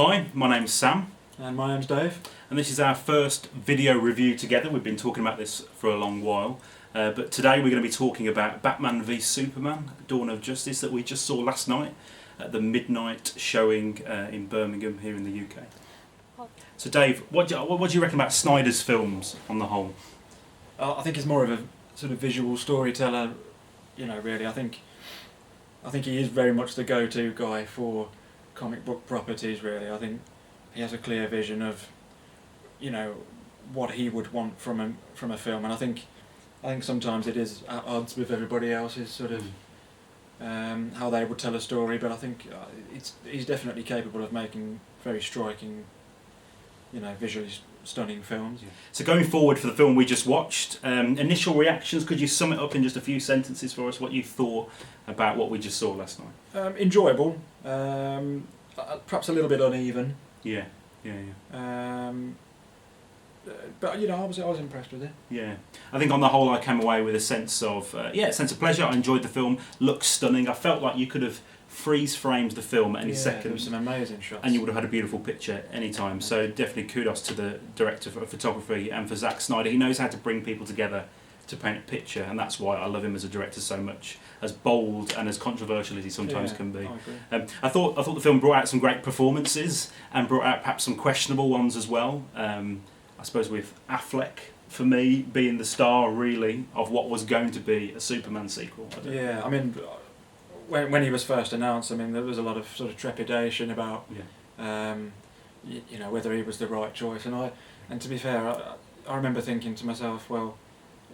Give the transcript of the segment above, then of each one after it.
Hi, my name's Sam. And my name's Dave. And this is our first video review together. We've been talking about this for a long while. But today we're going to be talking about Batman v Superman, Dawn of Justice, that we just saw last night at the midnight showing in Birmingham here in the UK. So Dave, what do you reckon about Snyder's films on the whole? I think he's more of a sort of visual storyteller, really. I think he is very much the go-to guy for comic book properties, really. I think he has a clear vision of, what he would want from a film, and I think sometimes it is at odds with everybody else's sort of how they would tell a story. But I think he's definitely capable of making very striking, visually stunning films. Yeah. So going forward for the film we just watched, initial reactions, could you sum it up in just a few sentences for us, what you thought about what we just saw last night? Enjoyable, perhaps a little bit uneven. Yeah. But I was impressed with it. Yeah, I think on the whole I came away with a sense of pleasure. I enjoyed the film. Looks stunning. I felt like you could have freeze framed the film at any second. There were some amazing shots. And you would have had a beautiful picture any time. So definitely kudos to the director of photography and for Zack Snyder. He knows how to bring people together to paint a picture, and that's why I love him as a director so much. As bold and as controversial as he sometimes can be. I agree. I thought the film brought out some great performances and brought out perhaps some questionable ones as well. I suppose with Affleck, for me, being the star really of what was going to be a Superman sequel. I mean, when he was first announced, there was a lot of sort of trepidation about, whether he was the right choice. And to be fair, I remember thinking to myself, well,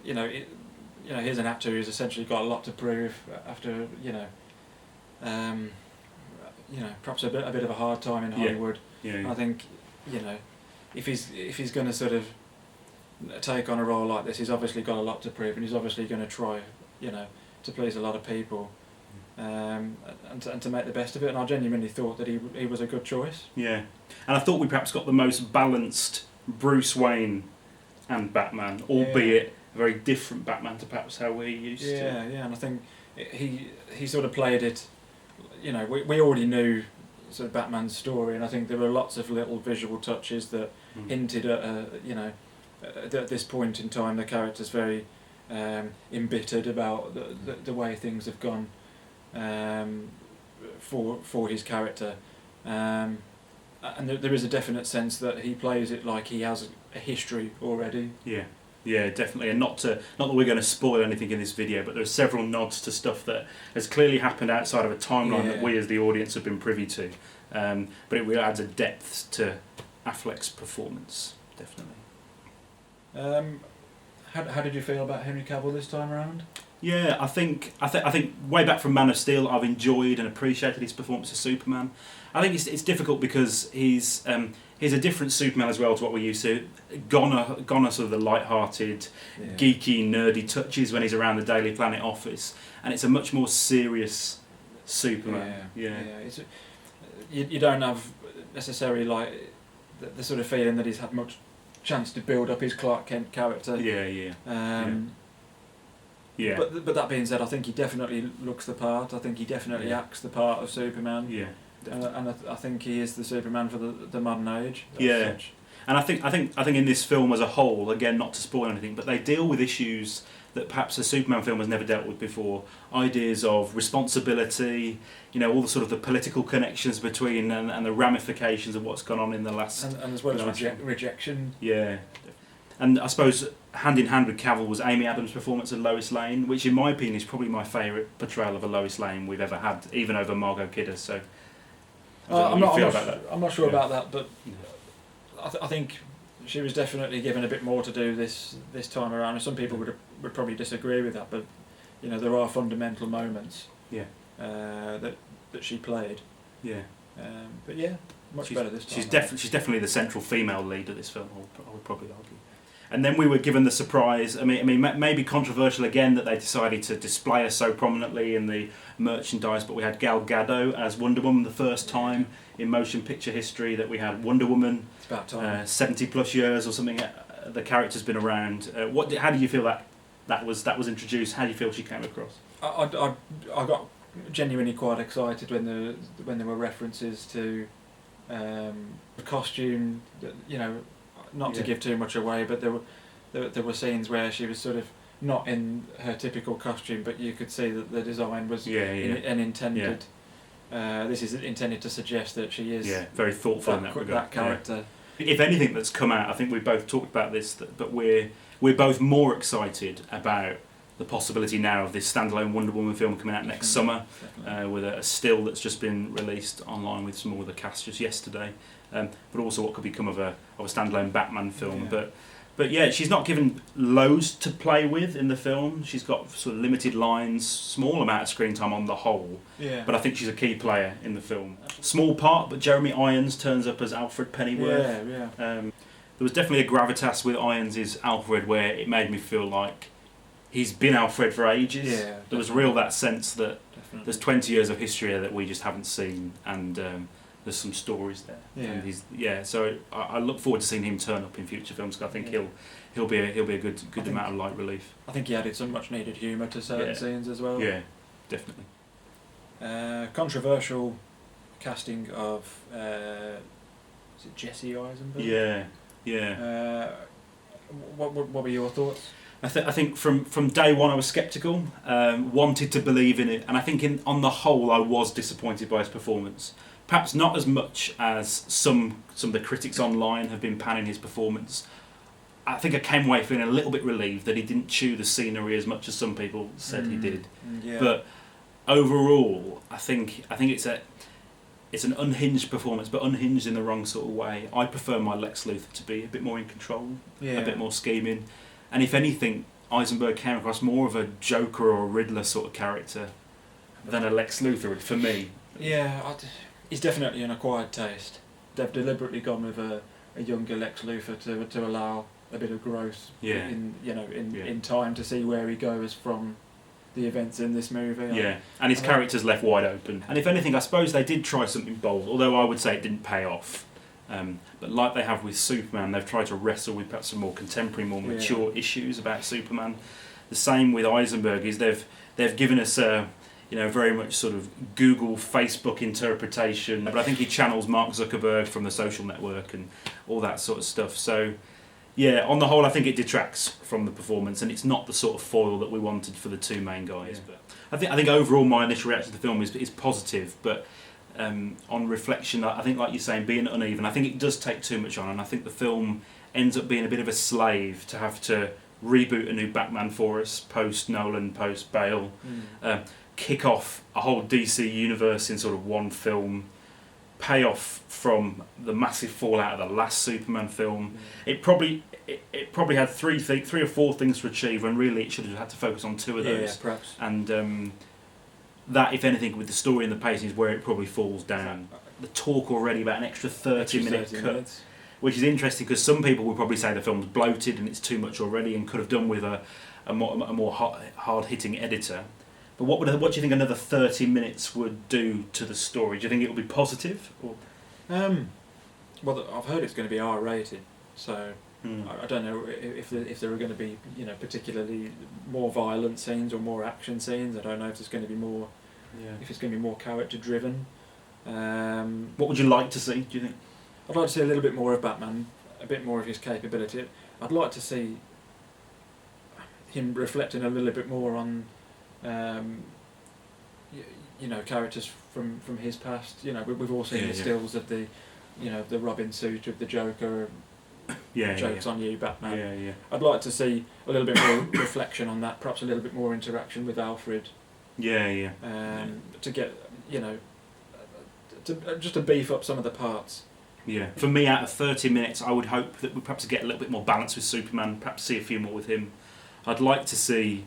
here's an actor who's essentially got a lot to prove after, perhaps a bit of a hard time in Hollywood. Yeah. I think, if he's going to sort of take on a role like this, he's obviously got a lot to prove, and he's obviously going to try, to please a lot of people, and to make the best of it. And I genuinely thought that he was a good choice. Yeah, and I thought we perhaps got the most balanced Bruce Wayne and Batman, albeit a very different Batman to perhaps how we're used to. Yeah, and I think he sort of played it. We already knew sort of Batman's story, and I think there were lots of little visual touches that hinted at, at this point in time, the character's very embittered about the way things have gone for his character, and there is a definite sense that he plays it like he has a history already. Yeah, definitely, and not that we're going to spoil anything in this video, but there are several nods to stuff that has clearly happened outside of a timeline that we as the audience have been privy to. But it really adds a depth to Affleck's performance, definitely. How did you feel about Henry Cavill this time around? Yeah, I think way back from Man of Steel, I've enjoyed and appreciated his performance as Superman. I think it's difficult because he's a different Superman as well to what we're used to. Gone are sort of the light-hearted, geeky, nerdy touches when he's around the Daily Planet office, and it's a much more serious Superman. You don't have necessarily like the sort of feeling that he's had much chance to build up his Clark Kent character. But that being said, I think he definitely looks the part. I think he definitely acts the part of Superman. And I think he is the Superman for the modern age. Such. And I think in this film as a whole, again, not to spoil anything, but they deal with issues that perhaps a Superman film has never dealt with before. Ideas of responsibility, all the sort of the political connections between and the ramifications of what's gone on in the last... And as well as rejection. Yeah. And I suppose hand in hand with Cavill was Amy Adams' performance of Lois Lane, which in my opinion is probably my favourite portrayal of a Lois Lane we've ever had, even over Margot Kidder. So I'm not sure about that, but I think she was definitely given a bit more to do this time around. And some people would probably disagree with that, but there are fundamental moments that she played. But much better this time. She's definitely the central female lead of this film. I would probably argue. And then we were given the surprise. I mean, maybe controversial again that they decided to display her so prominently in the merchandise. But we had Gal Gadot as Wonder Woman, the first time in motion picture history that we had Wonder Woman. It's about time. 70+ years or something. The character's been around. How do you feel that was introduced? How do you feel she came across? I got genuinely quite excited when there were references to The costume, you know, not to give too much away, but there were scenes where she was sort of not in her typical costume, but you could see that the design was and intended. This is intended to suggest that she is very thoughtful in that regard. That character. Yeah. If anything that's come out, I think we've both talked about this, but we're both more excited about the possibility now of this standalone Wonder Woman film coming out next summer, with a still that's just been released online with some more of the cast just yesterday, but also what could become of a standalone Batman film. But yeah, she's not given loads to play with in the film. She's got sort of limited lines, small amount of screen time on the whole. Yeah. But I think she's a key player in the film. Small part, but Jeremy Irons turns up as Alfred Pennyworth. Yeah. There was definitely a gravitas with Irons' Alfred where it made me feel like he's been Alfred for ages. Yeah, there was that sense that there's 20 years of history here that we just haven't seen, and there's some stories there. Yeah. And so I look forward to seeing him turn up in future films. Cause I think he'll be a good amount of light relief. I think he added some much needed humour to certain scenes as well. Yeah, definitely. Controversial casting of is it Jesse Eisenberg? Yeah. What were your thoughts? I think from day one I was sceptical, wanted to believe in it, and I think on the whole I was disappointed by his performance. Perhaps not as much as some of the critics online have been panning his performance. I think I came away feeling a little bit relieved that he didn't chew the scenery as much as some people said he did. Yeah. But overall, I think it's an unhinged performance, but unhinged in the wrong sort of way. I prefer my Lex Luthor to be a bit more in control, a bit more scheming, and if anything, Eisenberg came across more of a Joker or a Riddler sort of character than a Lex Luthor for me. Yeah, he's definitely an acquired taste. They've deliberately gone with a younger Lex Luthor to allow a bit of growth in time to see where he goes from the events in this movie. Yeah, and his character's left wide open. And if anything, I suppose they did try something bold, although I would say it didn't pay off. But like they have with Superman, they've tried to wrestle with perhaps some more contemporary, more mature issues about Superman. The same with Eisenberg is they've given us a very much sort of Google, Facebook interpretation. But I think he channels Mark Zuckerberg from the Social Network and all that sort of stuff. So, yeah, on the whole, I think it detracts from the performance, and it's not the sort of foil that we wanted for the two main guys. Yeah. But I think overall, my initial reaction to the film is positive. But on reflection, I think, like you're saying, being uneven, I think it does take too much on, and I think the film ends up being a bit of a slave to have to reboot a new Batman for us, post Nolan, post Bale. Kick off a whole DC universe in sort of one film, pay off from the massive fallout of the last Superman film. It probably had three or four things to achieve, when really it should have had to focus on two of those. Yeah, perhaps. And that, if anything, with the story and the pacing, is where it probably falls down. The talk already about an extra 30-minute cut, which is interesting because some people would probably say the film's bloated and it's too much already and could have done with a more hard-hitting editor. But what do you think another 30 minutes would do to the story? Do you think it will be positive? Or? Well, I've heard it's going to be R-rated, so I don't know if there are going to be particularly more violent scenes or more action scenes. I don't know if there's going to be more, if it's going to be more character driven. What would you like to see? Do you think? I'd like to see a little bit more of Batman, a bit more of his capability. I'd like to see him reflecting a little bit more on. Characters from his past. We've all seen the stills of the Robin suit of the Joker. Jokes on you, Batman. I'd like to see a little bit more reflection on that. Perhaps a little bit more interaction with Alfred. To get just to beef up some of the parts. Yeah. For me, out of 30 minutes, I would hope that we perhaps get a little bit more balance with Superman. Perhaps see a few more with him. I'd like to see.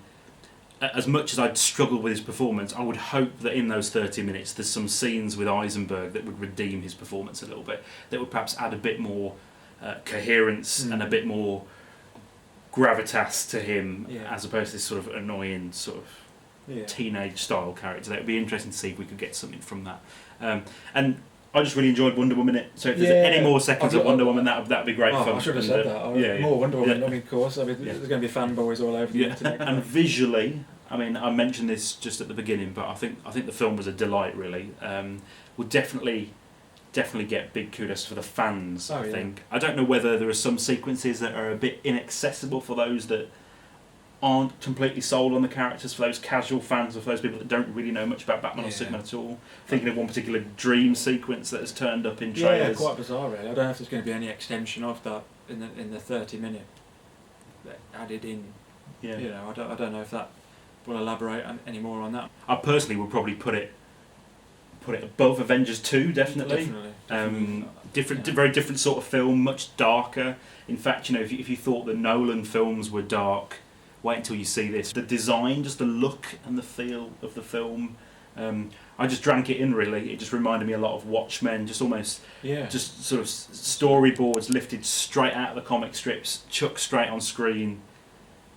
As much as I'd struggled with his performance, I would hope that in those 30 minutes there's some scenes with Eisenberg that would redeem his performance a little bit, that would perhaps add a bit more coherence and a bit more gravitas to him, as opposed to this sort of annoying sort of teenage style character. It would be interesting to see if we could get something from that. And I just really enjoyed Wonder Woman in it, so if there's any more seconds of Wonder Woman, that'd be great fun. I should have said that. More Wonder Woman, of course. There's going to be fanboys all over the internet. And visually, I mentioned this just at the beginning, but I think the film was a delight, really. Would definitely definitely get big kudos for the fans. Oh, I yeah. think. I don't know whether there are some sequences that are a bit inaccessible for those that aren't completely sold on the characters, for those casual fans, or for those people that don't really know much about Batman or Superman at all. Thinking of one particular dream sequence that has turned up in trailers. Yeah, quite bizarre, really. I don't know if there's going to be any extension of that in the 30-minute added in. Yeah. You know, I don't know if that will elaborate any more on that. I personally would probably put it above Avengers 2, definitely. Definitely. Very different sort of film, much darker. In fact, you know, if you thought the Nolan films were dark, wait until you see this. The design, just the look and the feel of the film, I just drank it in, really. It just reminded me a lot of Watchmen, just almost just sort of storyboards lifted straight out of the comic strips, chucked straight on screen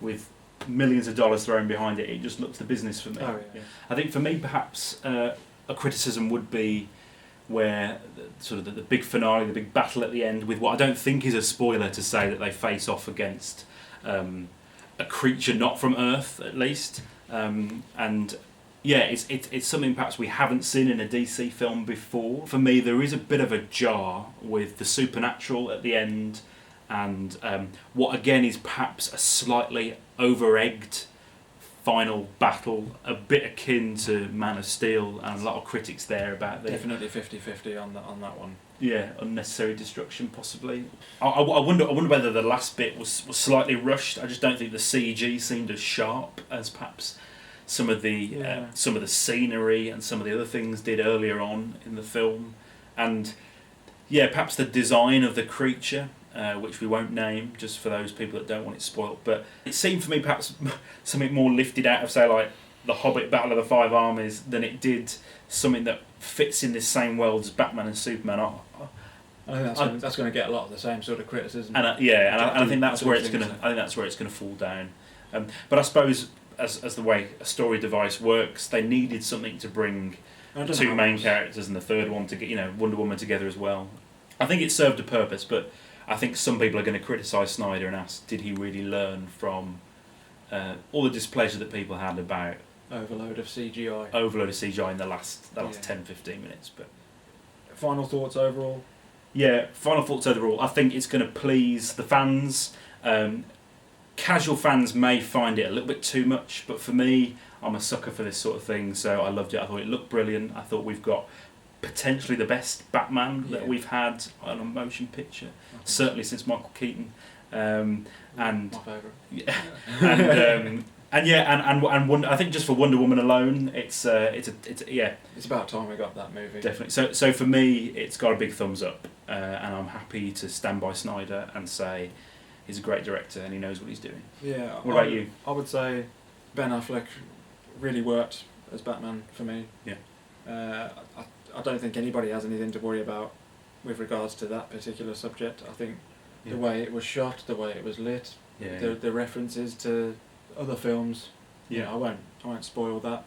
with millions of dollars thrown behind it. It just looks the business for me. Oh, yeah. I think for me, perhaps a criticism would be where the big finale, the big battle at the end, with what I don't think is a spoiler to say that they face off against a creature not from Earth, at least, and yeah, it's something perhaps we haven't seen in a DC film before. For me, there is a bit of a jar with the supernatural at the end, and what again is perhaps a slightly over-egged final battle, a bit akin to Man of Steel, and a lot of critics there about definitely 50-50 on that one. Yeah, unnecessary destruction possibly. I wonder whether the last bit was slightly rushed. I just don't think the CG seemed as sharp as perhaps some of the scenery and some of the other things did earlier on in the film, and yeah, perhaps the design of the creature, which we won't name just for those people that don't want it spoilt, but it seemed for me perhaps something more lifted out of, say, like the Hobbit Battle of the Five Armies than it did something that fits in this same world as Batman and Superman are. I think that's going to get a lot of the same sort of criticism. And I think that's where it's going to. I think that's where it's going to fall down. But I suppose as the way a story device works, they needed something to bring two main characters and the third one to get, Wonder Woman together as well. I think it served a purpose, but I think some people are going to criticise Snyder and ask, did he really learn from all the displeasure that people had about overload of CGI in the last 10-15 minutes? But final thoughts overall? Yeah, final thoughts overall. I think it's going to please the fans. Casual fans may find it a little bit too much, but for me, I'm a sucker for this sort of thing, so I loved it. I thought it looked brilliant. I thought we've got potentially the best Batman that we've had on a motion picture, certainly since Michael Keaton. And my favourite. Yeah, and I think just for Wonder Woman alone, it's about time we got that movie. Definitely. So for me, it's got a big thumbs up, and I'm happy to stand by Snyder and say he's a great director and he knows what he's doing. Yeah. What about you? I would say Ben Affleck really worked as Batman for me. Yeah. I don't think anybody has anything to worry about with regards to that particular subject. I think the way it was shot, the way it was lit, the references to other films. I won't spoil that.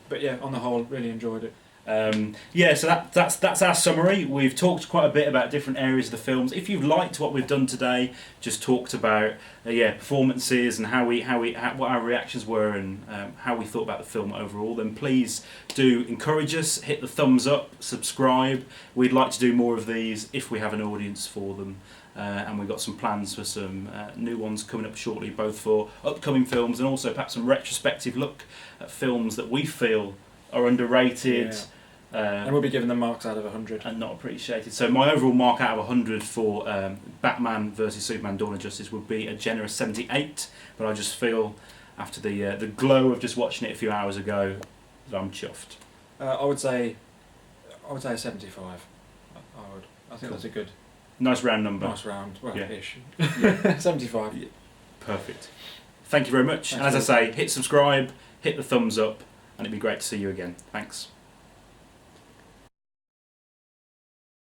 But yeah, on the whole, really enjoyed it. So that's our summary. We've talked quite a bit about different areas of the films. If you've liked what we've done today, just talked about performances and what our reactions were and how we thought about the film overall, then please do encourage us, hit the thumbs up, subscribe. We'd like to do more of these if we have an audience for them. And we've got some plans for some new ones coming up shortly, both for upcoming films and also perhaps some retrospective look at films that we feel are underrated. And we'll be giving them marks out of 100. And not appreciated. So my overall mark out of 100 for Batman vs Superman Dawn of Justice would be a generous 78, but I just feel, after the glow of just watching it a few hours ago, that I'm chuffed. I would say a 75. I think that's a good... Nice round number. Nice round, ish. Yeah. 75. Yeah. Perfect. Thank you very much. And as I say, hit subscribe, hit the thumbs up, and it'd be great to see you again. Thanks.